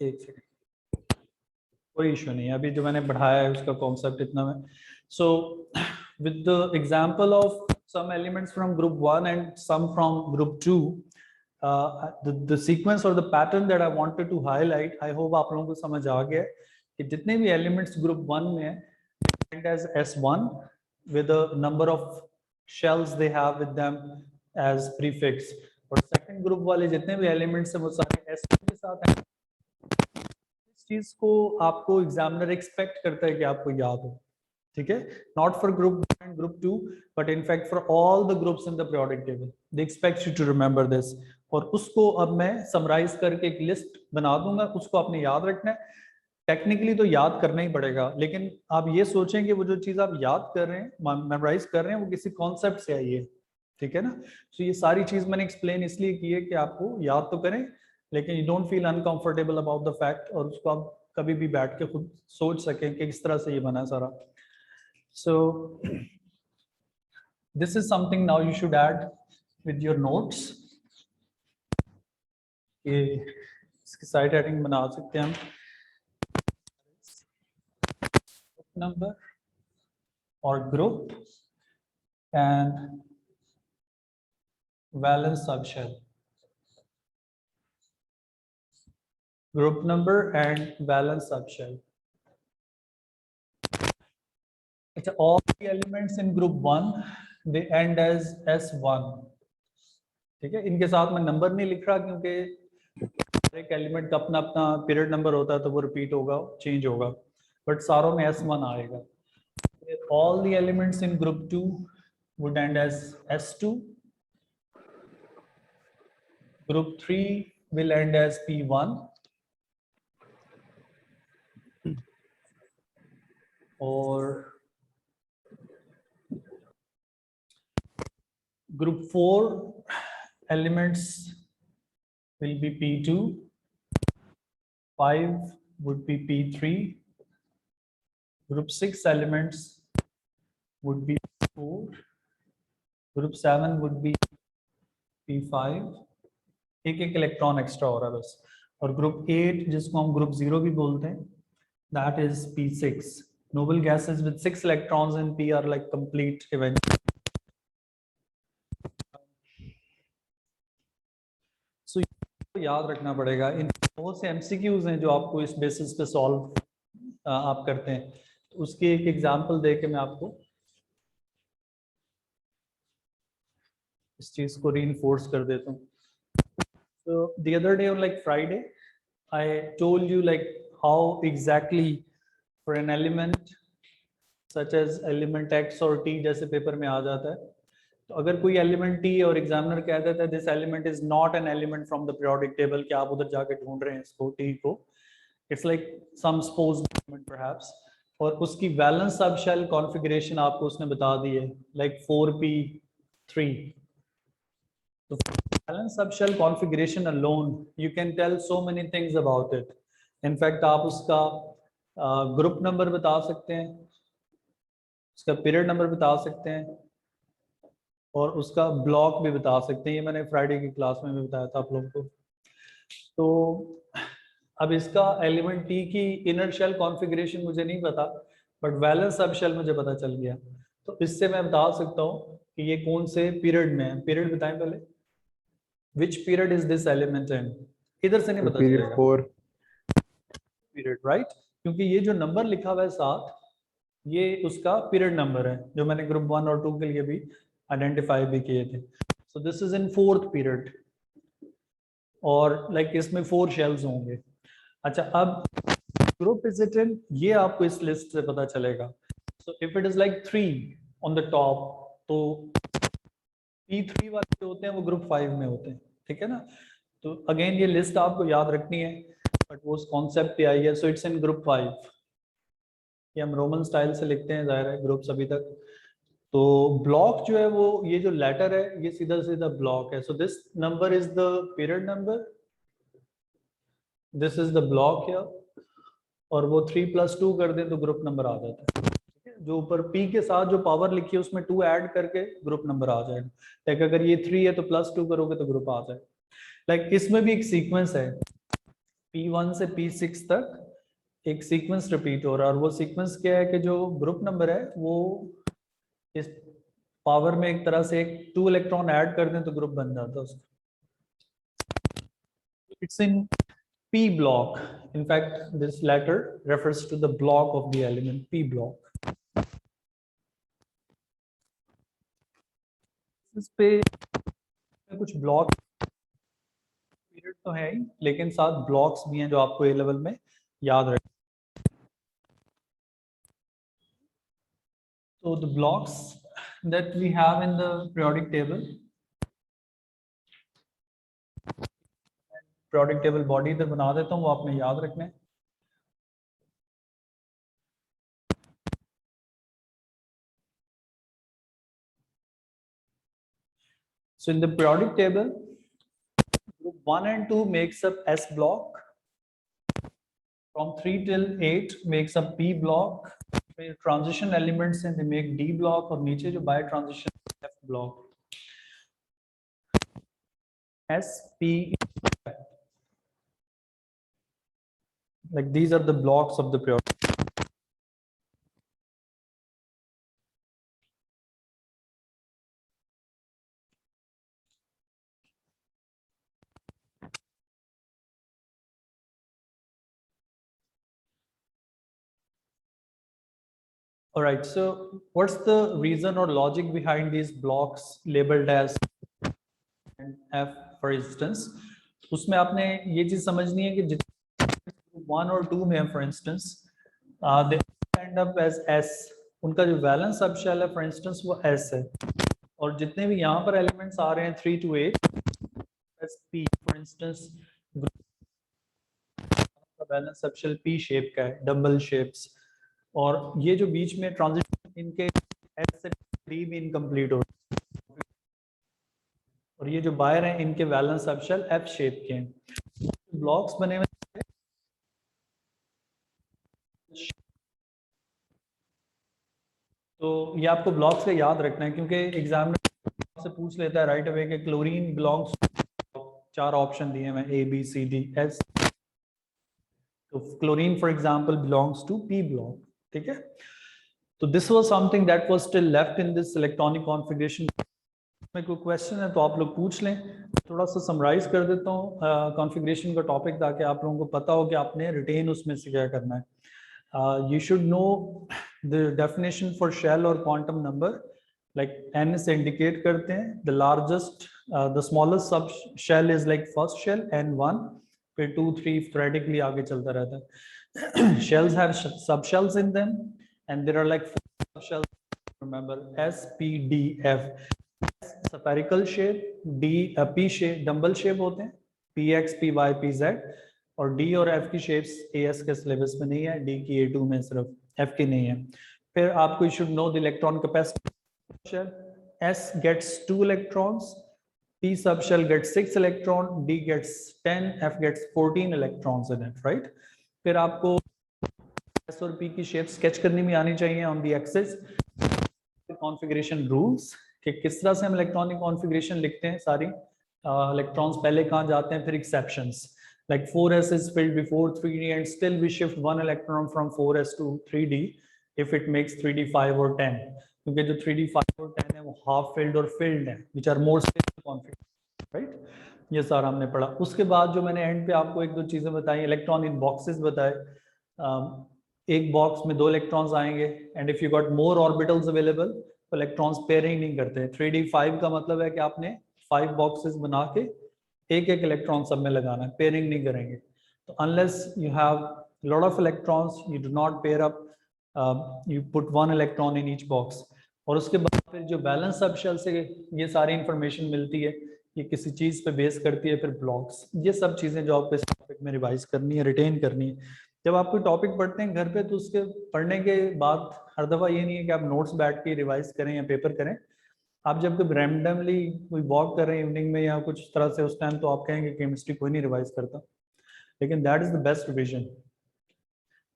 एक सेकेंड, कोई इशू नहीं है, अभी जो मैंने बढ़ाया है उसका कॉन्सेप्ट इतना में. So with the example of some elements from group 1 and some from group 2, the sequence or the pattern that I wanted to highlight, I hope आप लोगों को समझ आ गया है कि जितने भी elements group 1 में हैं as S1 with the number of shells they have with them as prefix, और second group वाले जितने भी elements हैं वो सारे S2 के साथ हैं. इस चीज को आपको एग्जामिनर एक्सपेक्ट करता है कि आपको याद हो, ठीक है. Not for group 1 and group 2 but in fact for all the groups in the periodic table they expect you to remember this. और उसको अब मैं समराइज करके एक लिस्ट बना दूंगा, उसको आपने याद रखना है. टेक्निकली तो याद करना ही पड़ेगा, लेकिन आप ये सोचें कि वो जो चीज आप याद कर रहे हैं, मेमोराइज कर रहे हैं, वो किसी कॉन्सेप्ट से आई है, ठीक है ना. तो ये सारी चीज मैंने एक्सप्लेन इसलिए की है कि आपको याद तो करें, लेकिन you don't feel uncomfortable about the fact, और उसको आप कभी भी बैठ के खुद सोच सकें कि किस तरह से ये बना है सारा. So this is something now you should add with your notes. ये इसकी साइड हेडिंग बना सकते हैं हम, नंबर और group and valence subshell. Group number and valence subshell. All the elements in group 1 they end as S1. ठीक है, इनके साथ मैं नंबर नहीं लिख रहा क्योंकि एक एलिमेंट का अपना अपना पीरियड नंबर होता है, तो वो रिपीट होगा, चेंज होगा, बट सारों में S1 आएगा. All the elements in group 2 would end as S2. Group 3 will end as P1. और group 4 elements will be P2, 5 would be P3, group 6 elements would be P4, group 7 would be P5, एक electron extra हो रहा है बस. और group 8 जिसको हम group 0 भी बोलते हैं, that is P6. Noble gases with 6 electrons in P are like complete event. So याद रखना पड़ेगा. इन बहुत से MCQs हैं जो आपको इस बेसिस पे सॉल्व आप करते हैं. तो उसकी एक एग्जांपल दे के मैं आपको इस चीज को रीइंफोर्स कर देता हूँ. So the other day on like Friday, I told you like how exactly for an element such as element X or T, जैसे पेपर में आ जाता है, तो अगर कोई एलिमेंट T और एग्जामिनर कह देता है this element is not an element from the periodic table, कि आप उधर जाके ढूंढ रहे हैं इसको T को, it's like some supposed element perhaps, और उसकी वैलेंस सबशेल कॉन्फ़िगरेशन आपको उसने बता दी है लाइक 4p3. तो valence subshell configuration alone you can tell so many things about it. In fact आप उसका ग्रुप नंबर बता सकते हैं, उसका पीरियड नंबर बता सकते हैं, और उसका ब्लॉक भी बता सकते हैं. ये मैंने फ्राइडे की क्लास में भी बताया था आप लोगों को. तो अब इसका एलिमेंट T की इनर शेल कॉन्फ़िगरेशन मुझे नहीं पता, बट वैलेंस सबशेल मुझे पता चल गया. तो इससे मैं बता सकता हूँ कि ये कौन से पीरियड में है. पीरियड बताएं पहले, which period is this element in. इधर से नहीं पता चलेगा. पीरियड, राइट, क्योंकि ये जो नंबर लिखा हुआ है साथ, ये उसका पीरियड नंबर है जो मैंने ग्रुप 1 और 2 के लिए भी आइडेंटिफाई भी किए थे. So this is in 4th period, और लाइक इसमें 4 शेल्स होंगे. अच्छा, अब ग्रुप इज इट इन, ये आपको इस लिस्ट से पता चलेगा. So if it is like 3 on the top, तो P3 वाले जो होते हैं वो ग्रुप 5 में होते हैं, ठीक है ना. तो अगेन ये लिस्ट आपको याद रखनी है, बट वो उस कॉन्सेप्ट पे आई है. So it's in group 5. ये हम रोमन स्टाइल से लिखते हैं, जाहिर है ग्रुप्स अभी तक. तो ब्लॉक जो है वो ये जो लेटर है ये सीधा सीधा ब्लॉक है. So this number is the period number, this is the block here, और वो 3+2 कर दें तो ग्रुप नंबर आ जाता है. ठीक है, जो ऊपर P के साथ जो पावर लिखी है उसमें 2 ऐड करके ग्रुप नंबर आ जाएगा. लाइक अगर ये 3 है तो +2 करोगे तो ग्रुप आ जाएगा. लाइक इसमें भी एक सीक्वेंस है, P1 से P6 तक एक सीक्वेंस रिपीट हो रहा है, और वो सीक्वेंस क्या है कि जो ग्रुप नंबर है वो इस पावर में एक तरह से एक 2 इलेक्ट्रॉन ऐड कर दें तो ग्रुप बन जाता है उसका. It's in P block. In fact, this letter refers to the block of the element P block. इस पे कुछ ब्लॉक पीरियड तो है ही, लेकिन साथ ब्लॉक्स भी हैं जो आपको ए लेवल में याद रखें. So the blocks that we have in the periodic table, periodic table body इधर बना देता हूँ, वो आपने याद रखना है. So in the periodic table, group 1 and 2 makes up S block. From 3 till 8 makes up P block. फिर transition elements हैं, they make D block, और नीचे जो by transition F block. S, P, like these are the blocks of the periodic. All right, so what's the reason or logic behind these blocks labeled as F, for instance? उसमें आपने ये चीज समझनी है कि जितने 1 और 2 में, for instance, they end up as S. उनका जो वैलेंस सब शेल है, for instance, वो S है, और जितने भी यहाँ पर एलिमेंट्स आ रहे हैं 3 to 8 as P, for instance, valence sub shell P shape का है, डबल शेप्स, और ये जो बीच में ट्रांजिशन इनके S से 3 भी इनकम्प्लीट हो, और ये जो बाहर हैं इनके valence sub shell F shape के हैं. ब्लॉक्स बने हुए, तो ये आपको ब्लॉक्स का याद रखना है, क्योंकि एग्जामिनर से पूछ लेता है राइट अवे कि क्लोरीन बिलोंग्स, 4 ऑप्शन दिए हैं A B C D S, तो chlorine for example belongs to P block. ठीक है, तो this was something that was still left in this electronic configuration. में कोई क्वेश्चन है तो आप लोग पूछ लें. थोड़ा सा समराइज कर देता हूँ कॉन्फ़िगरेशन का टॉपिक, ताकि आप लोगों को पता हो कि आपने रिटेन उसमें से क्या करना है. You should know the definition for shell or quantum number, like n से indicate करते हैं. The largest, the smallest sub shell is like first shell n1, फिर 2 3 theoretically आगे चलता रहता है. Shells have subshells in them, and there are like 4 subshells. Remember S, P, D, F. S spherical shape, D, P shape dumbbell shape होते हैं, PX, PY, PZ, और D और F की शेप्स एएस के सिलेबस में नहीं है, D की ए2 में सिर्फ, एफ की नहीं है. फिर आपको you should know the electron capacity. S gets 2 electrons, P sub shell gets 6 electron, D gets 10, F gets 14 electrons in it, right. फिर आपको एस और पी की शेप स्केच करनी भी आनी चाहिए on the axis. Configuration rules कि किस तरह से हम इलेक्ट्रॉनिक कॉन्फ़िगरेशन लिखते हैं, सारी इलेक्ट्रॉन्स पहले कहाँ जाते हैं, फिर exceptions. Like 4s is filled before 3d, and still we shift 1 electron from 4s to 3d if it makes 3d 5 or 10, क्योंकि जो 3d 5 और 10 है वो half filled और filled है, which are more stable configuration, right? ये सारा हमने पढ़ा. उसके बाद जो मैंने एंड पे आपको 1-2 चीजें बताई, इलेक्ट्रॉन इन बॉक्सेस बताए. एक बॉक्स में 2 इलेक्ट्रॉन्स आएंगे, and if you got more orbitals available तो इलेक्ट्रॉन्स पेयरिंग नहीं करते. 3d 5 का मतलब है कि आपने 5 बॉक्सेस बना के एक इलेक्ट्रॉन सब में लगाना है, पेयरिंग नहीं करेंगे. तो unless you have lot of electrons, you do not pair up, you put 1 electron in each box. और उसके बाद फिर जो बैलेंस सब शेल से ये सारी इंफॉर्मेशन मिलती है, ये किसी चीज पे बेस करती है. फिर ब्लॉक्स, ये सब चीजें जो आपको इस टॉपिक में रिवाइज करनी है, रिटेन करनी है. जब आप कोई टॉपिक पढ़ते हैं घर पे, तो उसके पढ़ने के बाद हर दफा ये नहीं है कि आप नोट्स बैठ के रिवाइज करें या पेपर करें. आप जब कभी रैंडमली कोई वॉक कर रहे हैं इवनिंग में या कुछ तरह से उस टाइम, तो आप कहेंगे केमिस्ट्री कोई नहीं रिवाइज करता, लेकिन that is the best revision.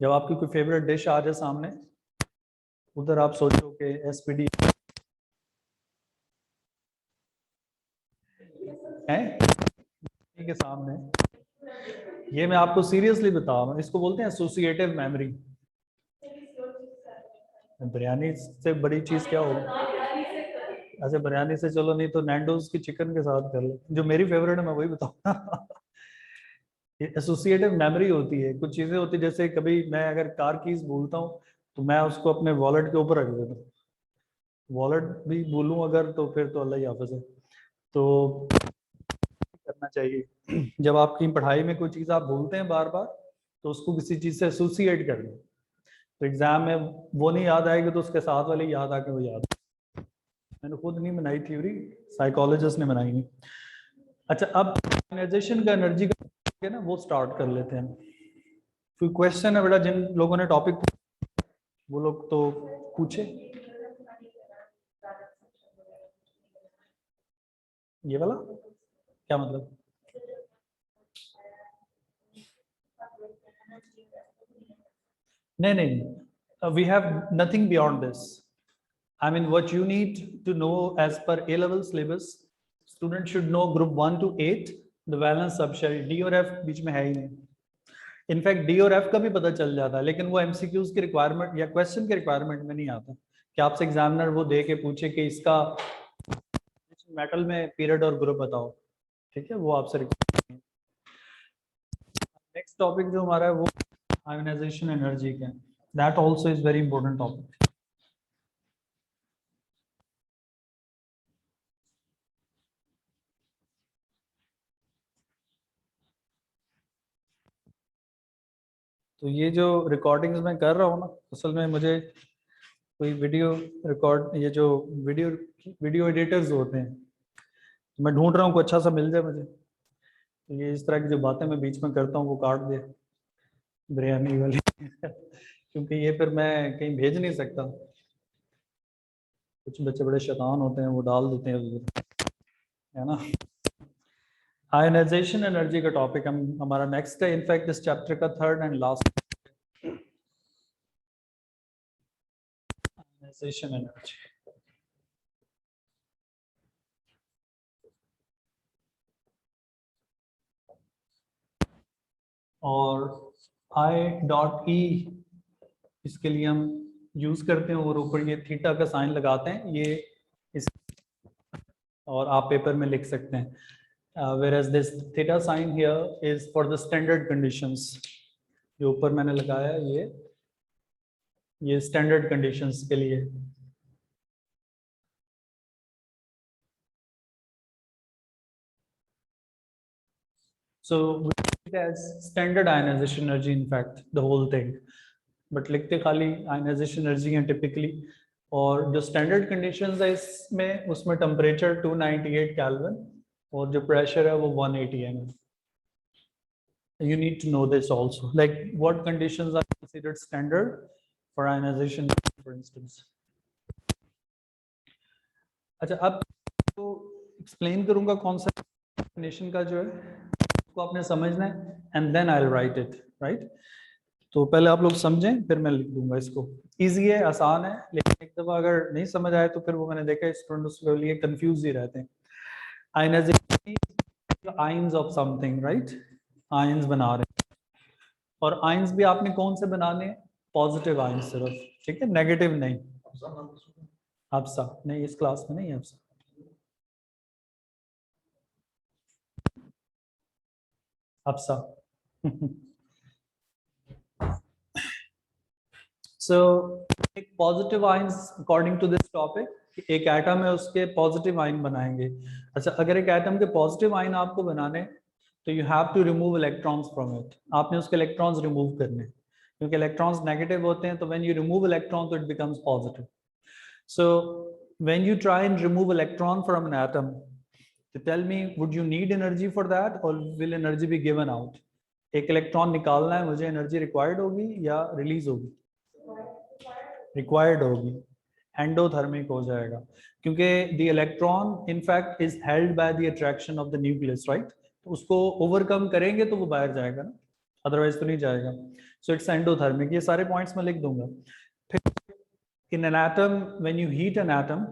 जब आपकी कोई फेवरेट डिश आ जाए सामने, उधर आप सोचो कि एसपीडी है के सामने, ये मैं आपको सीरियसली बता रहा हूँ, इसको बोलते हैं एसोसिएटिव मेमोरी। बिरयानी से बड़ी चीज क्या होगी? अच्छा बिरयानी से चलो, नहीं तो नैंडोज की चिकन के साथ कर लो, जो मेरी फेवरेट है मैं वही बताऊँ। एसोसिएटिव मेमोरी होती है, कुछ चीजें होती है, जैसे कभी मैं अगर कार कीज भूलता हूँ तो मैं उसको अपने वॉलेट के ऊपर रख देता हूँ। वॉलेट भी भूलूं अगर तो फिर तो अल्लाह ही हाफिज है। तो करना चाहिए जब आपकी पढ़ाई में कोई चीज़ आप भूलते हैं बार बार, तो उसको किसी चीज़ से एसोसिएट कर लो, तो एग्जाम में वो नहीं याद आएगी तो उसके साथ वाले याद आके वो याद। मैंने खुद नहीं बनाई थ्योरी, साइकोलॉजिस्ट ने बनाई नहीं। अच्छा अब ऑर्गेनाइजेशन का एनर्जी का ना वो स्टार्ट कर लेते हैं। कोई क्वेश्चन है बेटा, जिन लोगों ने टॉपिक वो लोग तो पूछे। ये वाला क्या मतलब? नहीं नहीं, we have nothing beyond this. I mean, what you need to know as per A level syllabus, student should know group 1 to 8, the balance subshell D और F बीच में है ही नहीं। इनफैक्ट डी और एफ का भी पता चल जाता है, लेकिन वो एमसीक्यूज की रिक्वायरमेंट या क्वेश्चन के रिक्वायरमेंट में नहीं आता कि आपसे एग्जामिनर वो दे के पूछे कि इसका मेटल में पीरियड और ग्रुप बताओ। ठीक है, वो आपसे नेक्स्ट टॉपिक जो हमारा है वो आयोनाइजेशन एनर्जी का, that also is very important topic. तो ये जो रिकॉर्डिंग्स मैं कर रहा हूँ ना, असल में मुझे कोई वीडियो रिकॉर्ड, ये जो वीडियो वीडियो एडिटर्स होते हैं, तो मैं ढूंढ रहा हूँ कोई अच्छा सा मिल जाए मुझे। तो ये इस तरह की जो बातें मैं बीच में करता हूँ वो काट दे, बिरयानी वाली। क्योंकि ये फिर मैं कहीं भेज नहीं सकता, कुछ बच्चे बड़े शैतान होते हैं वो डाल देते हैं उधर, है ना। आयनाइजेशन एनर्जी का टॉपिक हम हमारा नेक्स्ट है, इनफैक्ट इस चैप्टर का third and last. Ionization energy और आई डॉट ई, इसके लिए हम यूज करते हैं और ऊपर ये थीटा का साइन लगाते हैं, ये इस, और आप पेपर में लिख सकते हैं। whereas this theta sign here is for the standard conditions, जो ऊपर मैंने लगाया है ये स्टैंडर्ड कंडीशंस के लिए। So we treat it as standard ionization energy, in fact the whole thing, but लिखते खाली ionization energy है typically। और जो स्टैंडर्ड कंडीशंस है इसमें, उसमें टेम्परेचर 298 केल्विन और जो प्रेशर है वो 180 ml। You need to know this also, like what conditions are considered standard for ionization, for instance। अच्छा अब तो एक्सप्लेन करूंगा कौन सा डेफिनेशन का जो है उसको आपने समझना है, and then I will write it, right. तो पहले आप लोग समझें फिर मैं लिख दूंगा इसको। इजी है, आसान है, लेकिन एक दफा अगर नहीं समझ आए तो फिर वो मैंने देखा स्टूडेंट उसके लिए कंफ्यूज ही रहते हैं। Ionization, ions of something, right, ions बना रहे हैं, और आयंस भी आपने कौन से बनाने हैं? पॉजिटिव आयंस सिर्फ, ठीक है, नेगेटिव नहीं। आपसा नहीं, इस क्लास में नहीं है आपसा। आपसा सो एक positive ions according to this topic, एक एटम है उसके पॉजिटिव आयन बनाएंगे। अच्छा अगर एक एटम के पॉजिटिव आयन आपको बनाने तो you have to remove electrons from it, आपने उसके इलेक्ट्रॉन्स रिमूव करने, क्योंकि इलेक्ट्रॉन्स नेगेटिव होते हैं, तो व्हेन यू रिमूव इलेक्ट्रॉन तो it becomes positive. So when you try and remove electron from an atom, तो tell me would you need energy for that और will energy be given out? एक electron निकालना है मुझे, energy required होगी या release होगी? रिक्वायर्ड होगी, एंडोथर्मिक हो जाएगा, क्योंकि the electron in fact is held by the attraction of the nucleus, right. तो उसको ओवरकम करेंगे तो वो बाहर जाएगा ना, अदरवाइज तो नहीं जाएगा। सो इट्स एंडोथर्मिक, ये सारे पॉइंट्स मैं लिख दूंगा। फिर in an atom, when you heat an atom,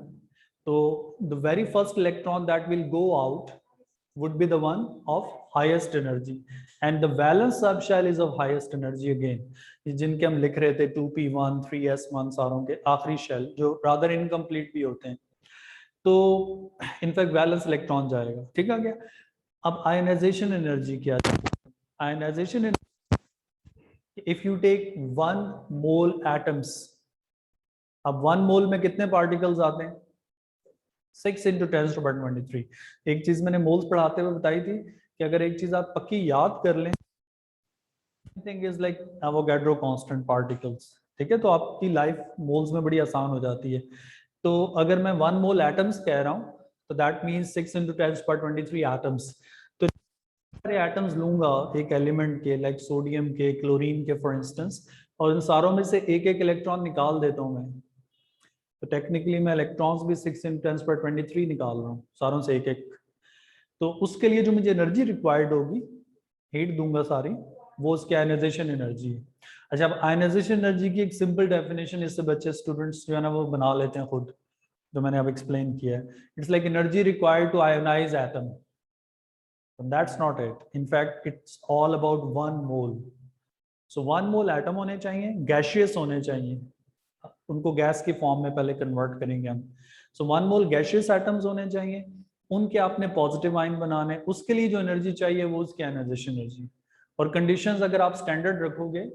तो the very first electron that will go out would be the one of highest energy, and the valence subshell is of highest energy again, जिनके हम लिख रहे थे 2p1 3s1 सारों के आखिरी shell जो rather incomplete भी होते हैं, तो इनफैक्ट वैलेंस इलेक्ट्रॉन जाएगा। ठीक है क्या? अब आयनाइजेशन एनर्जी क्या है? Ionization, if you take 1 mole atoms, अब 1 मोल में कितने पार्टिकल्स आते हैं? 6 × 10⁻23। एक चीज मैंने मोल्स पढ़ाते हुए बताई थी कि अगर एक चीज आप पक्की याद कर लें, thing is like Avogadro constant particles. ठीक है, तो आपकी लाइफ मोल्स में बड़ी आसान हो जाती है। तो अगर मैं 1 मोल एटम्स कह रहा हूँ तो दैट मीन्स 6 × 10⁻23 एटम्स। तो सारे एटम्स लूंगा एक एलिमेंट के, लाइक सोडियम के, क्लोरीन के फॉर इंस्टेंस, और इन सारों में से एक एक इलेक्ट्रॉन निकाल देता हूँ मैं। तो टेक्निकली मैं इलेक्ट्रॉन्स भी 6 × 10⁻23 निकाल रहा हूँ, सारों से एक एक। तो उसके लिए जो मुझे एनर्जी रिक्वायर्ड होगी, हीट दूंगा सारी, वो उसकी आयनाइजेशन एनर्जी है। अच्छा, अब आयनाइजेशन एनर्जी की एक सिंपल डेफिनेशन इससे बच्चे स्टूडेंट्स जो है ना वो बना लेते हैं खुद, जो मैंने अब एक्सप्लेन किया है। It's like energy required to ionize atom. That's not it, in fact it's all about 1 mole. So 1 mole atom होने चाहिए, गैशियस होने चाहिए, उनको गैस की फॉर्म में पहले कन्वर्ट करेंगे हम। सो 1 मोल गैशियस एटम्स होने चाहिए, उनके आपने पॉजिटिव आयन बनाने, उसके लिए जो एनर्जी चाहिए वो उसकी आयनाइजेशन एनर्जी। और कंडीशंस अगर आप स्टैंडर्ड रखोगे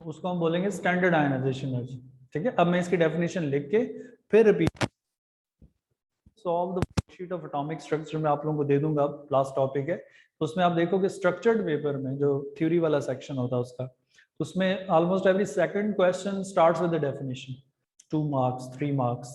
उसको हम बोलेंगे स्टैंडर्ड आयनाइजेशन एनर्जी। ठीक है, अब मैं इसकी डेफिनेशन लिख के फिर repeat, solve the sheet of atomic structure में आप लोगों को दे दूंगा, लास्ट टॉपिक है। तो उसमें आप देखोगे स्ट्रक्चर्ड पेपर में जो थ्योरी वाला सेक्शन होता है उसका, उसमें almost every second question starts with the definition, 2 marks 3 marks,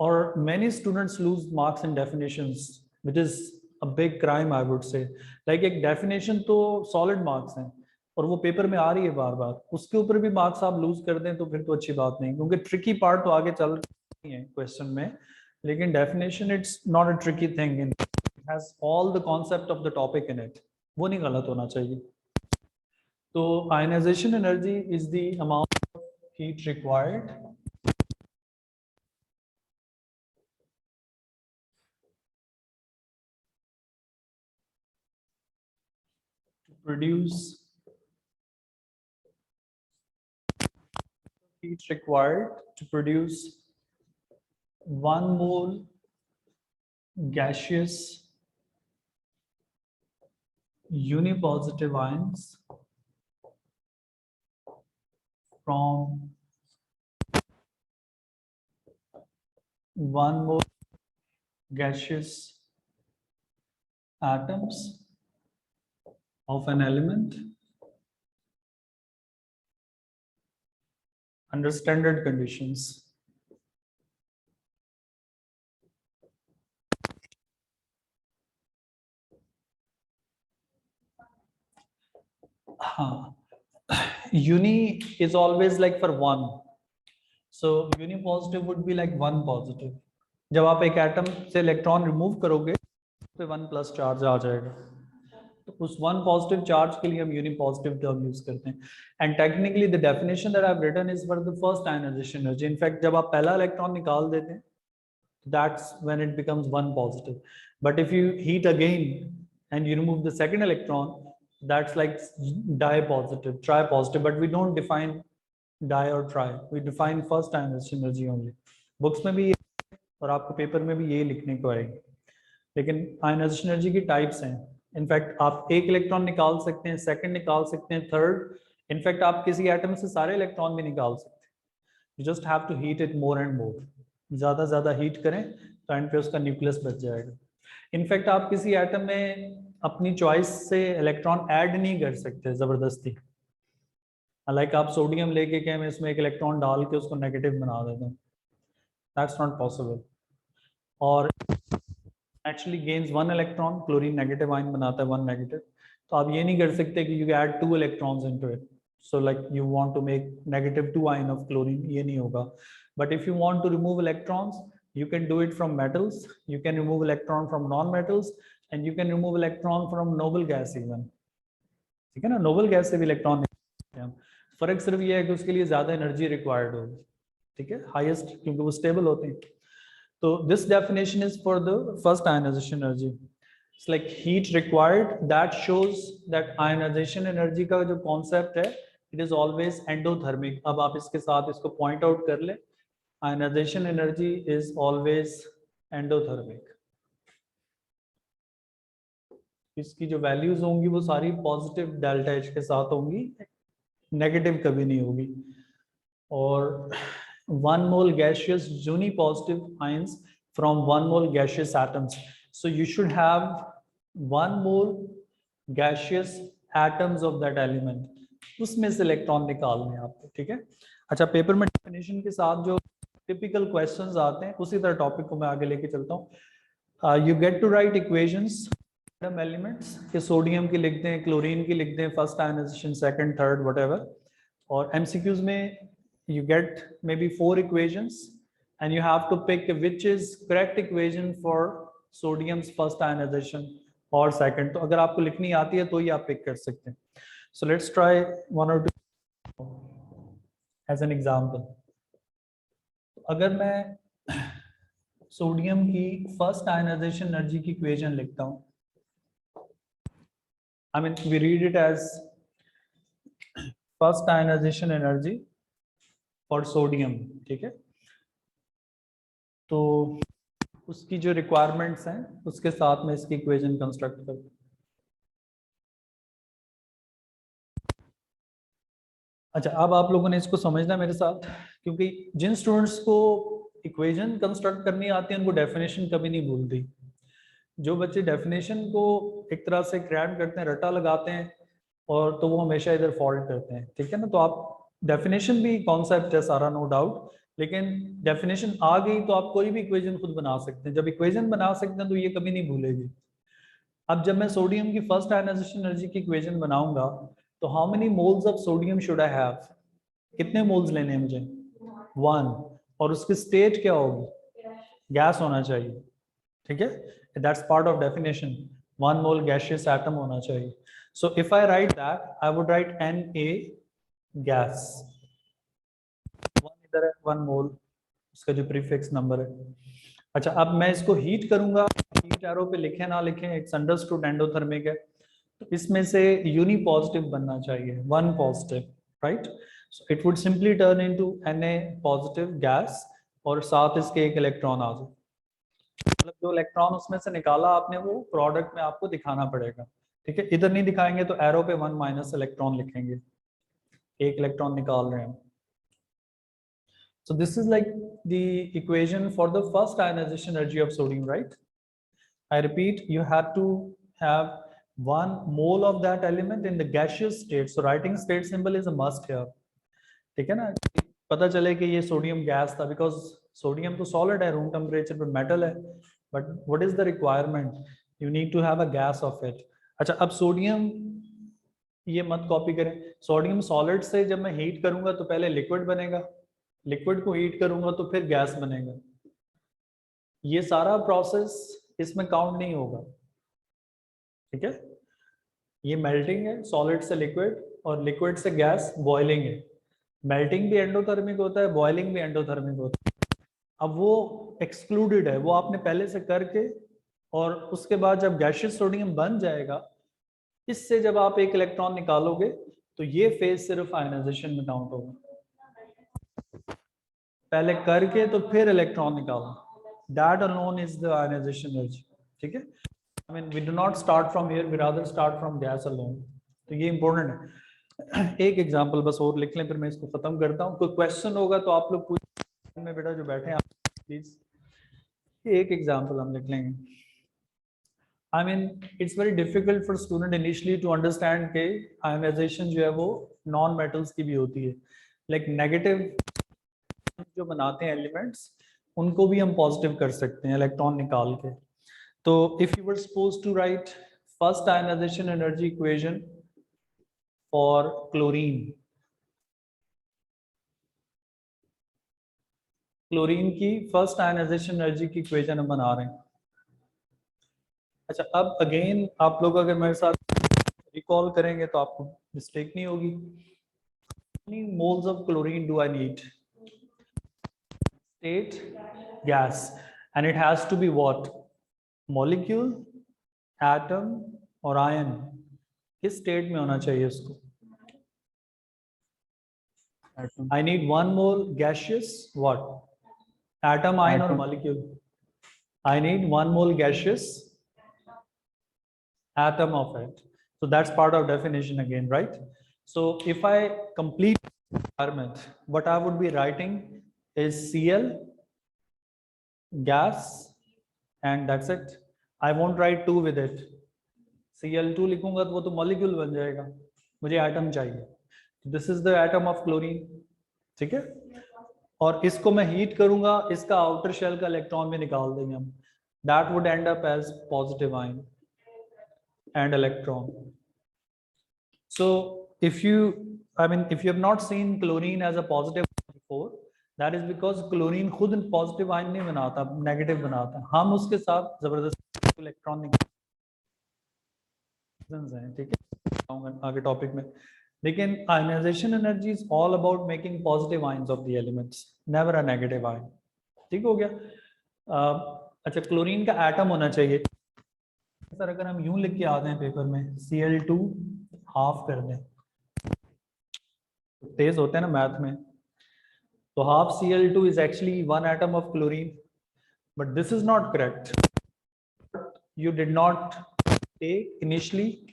और many students lose marks in definitions which is a big crime I would say. Like एक डेफिनेशन तो सॉलिड मार्क्स हैं और वो पेपर में आ रही है बार बार, उसके ऊपर भी मार्क्स आप लूज कर दें तो फिर तो अच्छी बात नहीं, क्योंकि ट्रिकी पार्ट तो आगे चल रही है क्वेश्चन में, लेकिन definition it's not a tricky thing, it has all the concept of the topic in it, वो नहीं गलत होना चाहिए। तो ionization energy is the amount of heat required to produce heat required to produce 1 mole gaseous unipositive ions from 1 mole gaseous atoms of an element under standard conditions. Uni is always like for 1, so uni positive would be like 1 positive. जब आप एक atom से electron remove करोगे तो 1+ charge आ जाएगा, तो उस 1 positive charge के लिए हम यूनी पॉजिटिव टर्म यूज करते हैं। And technically the definition that I have written is for the first ionization energy. In fact जब आप पहला इलेक्ट्रॉन निकाल देते हैं that's when it becomes 1 positive, but if you heat again and you remove the second electron, that's like di positive, tri positive, but we don't define di or tri, we define first ionization energy only. Books में भी और आपको paper में भी ये लिखने को आएगी, लेकिन आयनाइजेशन एनर्जी की टाइप्स हैं। इनफैक्ट आप एक इलेक्ट्रॉन निकाल सकते हैं, सेकंड निकाल सकते हैं, थर्ड, इनफैक्ट आप किसी एटम से सारे इलेक्ट्रॉन भी निकाल सकते हैं। You just have to heat it more and more, ज्यादा हीट करें तो एंड पे उसका न्यूक्लियस बच जाएगा। इनफैक्ट आप किसी एटम में अपनी चॉइस से इलेक्ट्रॉन ऐड नहीं कर सकते जबरदस्ती, लाइक आप सोडियम लेके के मैं इसमें एक इलेक्ट्रॉन डाल के उसको नेगेटिव बना देता हूँ, दैट्स नॉट पॉसिबल। और actually gains 1 electron, chlorine negative ion बनाता है 1 नेगेटिव, तो आप ये नहीं कर सकते कि you add 2 electrons into it, so like you want to make -2 ion of chlorine, ये नहीं होगा। But if you want to remove electrons you can do it from metals, you can remove electron from non-metals, and you can remove electron from noble gas even। ठीक है ना, noble gas से भी electron, फर्क सिर्फ ये है कि उसके लिए ज्यादा एनर्जी रिक्वायर्ड होगी, ठीक है, हाईएस्ट, क्योंकि वो स्टेबल होते हैं। तो this definition is for the first ionization energy. It's like heat required. That shows that ionization energy का जो concept है, it is always endothermic. अब आप इसके साथ इसको point out कर ले. Ionization energy is always endothermic. इसकी जो वैल्यूज होंगी वो सारी पॉजिटिव डेल्टा एच के साथ होंगी, नेगेटिव कभी नहीं होगी. और 1 mole gaseous unipositive ions from 1 mole gaseous atoms. So you should have 1 mole gaseous atoms of that element. उसमें से इलेक्ट्रॉन निकालने हैं आपको. ठीक है. अच्छा, पेपर में डेफिनेशन के साथ जो टिपिकल क्वेश्चंस आते हैं उसी तरह टॉपिक को मैं आगे लेके चलता हूँ. You get to write equations elements के, सोडियम की लिख दें, क्लोरीन की लिख दें, first ionization, second, third, whatever. और एमसीक्यूज में you get maybe 4 equations and you have to pick which is correct equation for sodium's first ionization or second. तो अगर आपको लिखनी आती है तो ही आप पिक कर सकते हैं. So let's try 1 or 2 as an example. अगर मैं सोडियम की फर्स्ट आयनाइजेशन एनर्जी की इक्वेशन लिखता हूँ, I mean we read it as first ionization energy और सोडियम. ठीक है. तो उसकी जो रिक्वायरमेंट्स हैं उसके साथ में इसकी इक्वेशन कंस्ट्रक्ट कर. अच्छा, अब आप लोगों ने इसको समझना मेरे साथ, क्योंकि जिन स्टूडेंट्स को इक्वेशन कंस्ट्रक्ट करनी आती है उनको डेफिनेशन कभी नहीं भूलती. जो बच्चे डेफिनेशन को एक तरह से क्रैम करते हैं, रट्टा लगाते हैं, और तो वो हमेशा इधर फॉल्ट करते हैं. ठीक है ना. तो आप डेफिनेशन भी कॉन्सेप्ट है सारा, नो डाउट, लेकिन डेफिनेशन आ गई तो आप कोई भी इक्वेशन खुद बना सकते हैं. जब इक्वेशन बना सकते हैं तो ये कभी नहीं भूलेगी. अब जब मैं सोडियम की फर्स्ट आयनाइजेशन एनर्जी की इक्वेशन बनाऊंगा तो how many moles of sodium should I have, कितने मोल्स लेने हैं मुझे? 1. और उसकी स्टेट क्या होगी? गैस होना चाहिए. ठीक है. That's part of definition. 1 mole gaseous atom होना चाहिए. So if I right that, I would write Na gas. 1 इधर है, 1 मोल उसका जो प्रीफिक्स नंबर है. अच्छा, अब मैं इसको हीट करूंगा, हीट एरो पे लिखे ना लिखे, इट्स अंडरस्टूड एंडोथर्मिक है, तो इसमें से यूनी पॉजिटिव बनना चाहिए, 1 positive, right. So it would simply turn into Na positive gas, और साथ इसके एक इलेक्ट्रॉन आ जाए. मतलब जो इलेक्ट्रॉन उसमें से निकाला आपने वो प्रोडक्ट में आपको दिखाना पड़ेगा. ठीक है. इधर नहीं दिखाएंगे तो एरो पे 1 माइनस इलेक्ट्रॉन लिखेंगे, एक इलेक्ट्रॉन निकाल रहे हैं. So this is like the equation for the first ionization energy of sodium, right? I repeat, you have to have 1 mole of that element in the gaseous state. So writing state symbol is a must here. ठीक है ना. पता चले कि ये sodium gas था, because sodium तो solid है, रूम टेम्परेचर पे मेटल है, but what is the requirement? You need to have a gas of it. अच्छा, अब सोडियम, ये मत कॉपी करें, सोडियम सॉलिड से जब मैं हीट करूंगा तो पहले लिक्विड बनेगा, लिक्विड को हीट करूंगा तो फिर गैस बनेगा. ये सारा प्रोसेस इसमें काउंट नहीं होगा. ठीक है. ये मेल्टिंग है, सॉलिड से लिक्विड, और लिक्विड से गैस बॉइलिंग है. मेल्टिंग भी एंडोथर्मिक होता है, बॉइलिंग भी एंडोथर्मिक होता है. अब वो एक्सक्लूडेड है, वो आपने पहले से करके, और उसके बाद जब गैसियस सोडियम बन जाएगा, इससे जब आप एक इलेक्ट्रॉन निकालोगे तो ये फेज सिर्फ आयनाइजेशन में काउंट होगा. पहले करके तो फिर इलेक्ट्रॉन निकालो, that alone is the ionization energy. ठीक है. I mean we do not start from here, we rather start from gas alone. तो ये important है. एक एग्जांपल बस और लिख लें, फिर मैं इसको खत्म करता हूँ. कोई क्वेश्चन होगा तो आप लोग पूछ में, बेटा जो बैठे हैं प्लीज, एक एग्जांपल हम लिख लेंगे. I mean it's very difficult for student initially to understand कि ionization जो है वो नॉन मेटल्स की भी होती है. like नेगेटिव जो बनाते हैं एलिमेंट्स, उनको भी हम पॉजिटिव कर सकते हैं इलेक्ट्रॉन निकाल के. तो if you were supposed to write first ionization energy equation for chlorine, chlorine की फर्स्ट आयनाइजेशन एनर्जी की इक्वेशन हम बना रहे हैं. अच्छा, अब अगेन आप लोग अगर मेरे साथ रिकॉल करेंगे तो आपको मिस्टेक नहीं होगी. Moles of chlorine do I need? State gas, and it has to be what? Molecule atom और आयन किस स्टेट में होना चाहिए उसको? Atom I need one more gaseous what? Atom, ion or Atom. molecule? I need one more gaseous atom of it. So that's part of definition again, right? So if I complete requirement, what I would be writing is Cl, gas, and that's it. I won't write 2 with it. Cl2 लिखूंगा तो वो तो molecule बन जाएगा, मुझे atom चाहिए. This is the atom of chlorine. ठीक है, और इसको मैं हीट करूंगा, इसका आउटर शेल का इलेक्ट्रॉन भी निकाल देंगे हम. That would end up as positive ion and electron. So if you if you have not seen chlorine as a positive before, that is because chlorine खुद पॉजिटिव आयन नहीं बनाता, negative बनाता है. हम उसके साथ जबरदस्ती इलेक्ट्रॉन निकालते हैं. ठीक है, आगे टॉपिक में. लेकिन ionization energy is all about making positive ions of the elements, never a negative ion. ठीक हो गया. अच्छा, क्लोरीन का एटम होना चाहिए. सर अगर हम यूं लिख के आते हैं पेपर में Cl2 हाफ कर दें, तेज होते हैं ना मैथ में, तो half Cl2 is actually one atom of chlorine, but this is not correct. You did not take initially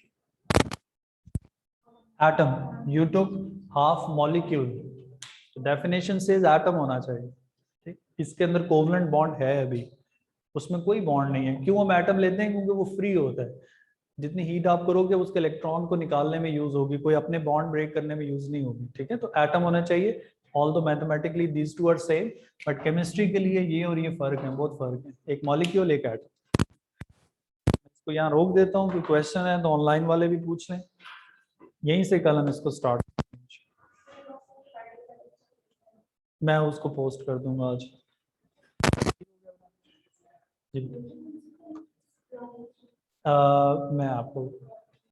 atom, you took half molecule. तो definition says atom होना चाहिए. ठीक, इसके अंदर कोवलेंट बॉन्ड है, अभी उसमें कोई बॉन्ड नहीं है. क्यों हम एटम लेते हैं? क्योंकि वो फ्री होता है. जितनी हीट आप करोगे उसके इलेक्ट्रॉन को निकालने में यूज होगी, कोई अपने बॉन्ड ब्रेक करने में यूज नहीं होगी. ठीक है, तो एटम होना चाहिए. Although mathematically these two are same, but chemistry के लिए ये और ये फर्क है, बहुत फर्क है. एक मॉलिक्यूल, एक एटम. इसको यहाँ रोक देता हूँ, कोई क्वेश्चन है तो ऑनलाइन वाले भी पूछ लें. यहीं से कल हम इसको स्टार्ट, मैं उसको पोस्ट कर दूंगा आज. मैं आपको